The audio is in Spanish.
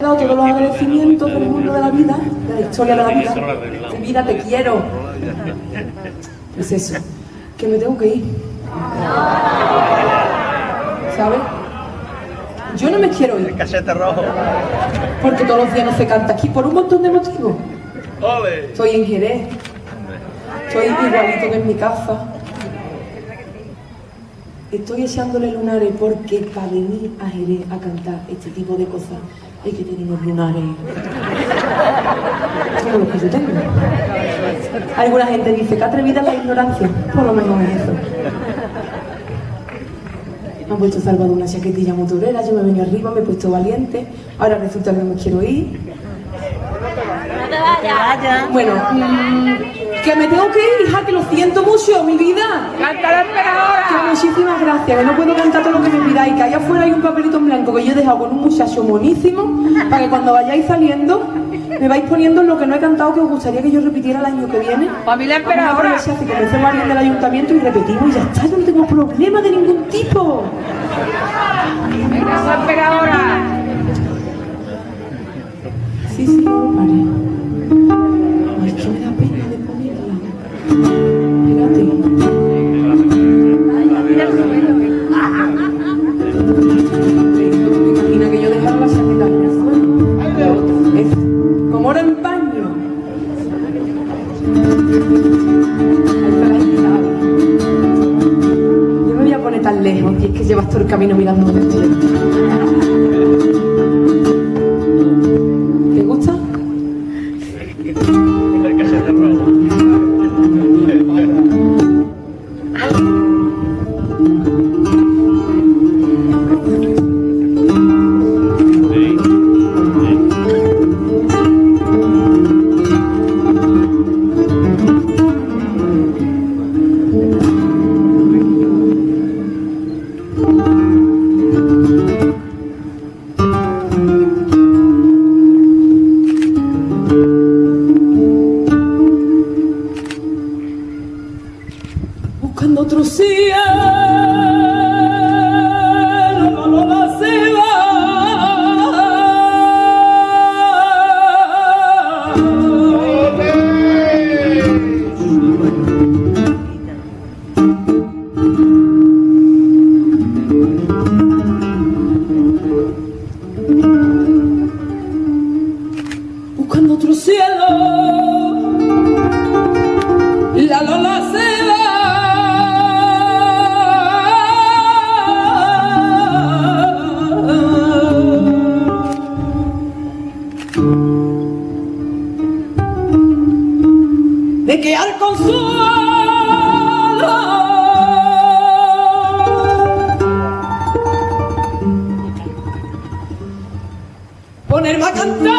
dado todos los agradecimientos del mundo de la vida, de la historia de la vida. Vida, te quiero. Es eso, que me tengo que ir. ¿Sabes? Yo no me quiero ir. El cachete rojo. Porque todos los días no se canta aquí por un montón de motivos. Estoy en Jerez. Estoy igualito que en mi casa. Estoy echándole lunares porque para venir a Jerez a cantar este tipo de cosas hay que tener unos lunares como los que yo tengo. Alguna gente dice que atrevida es la ignorancia. Por lo menos es eso. Me han puesto Salvador una chaquetilla motorera, yo me venía arriba, me he puesto valiente. Ahora resulta que no me quiero ir. No te vayas. Bueno, que me tengo que ir, hija, que lo siento mucho, mi vida. ¡Canta la esperadora! Que muchísimas gracias, que no puedo cantar todo lo que me pidáis, que allá afuera hay un papelito en blanco que yo he dejado con un muchacho monísimo, para que cuando vayáis saliendo me vais poniendo lo que no he cantado que os gustaría que yo repitiera el año que viene. ¡Familia Vamos a esperadora! aprovechar que comencemos alguien del ayuntamiento y repetimos y ya está, yo no tengo problema de ningún tipo. ¡Venga, esa esperadora! Sí, no pare. Ay, es que me da pena de ponerla. Imagina que yo dejaba la chaqueta en el suelo. Es como oro en paño. Ahí está la invitada. Yo me voy a poner tan lejos y es que llevas todo el camino mirando donde estoy. ¿Te gusta? El cachete rojo. Buscando otro cielo, la lola se va. Buscando otro cielo, la lola se va. De que al consuelo ponerme a cantar.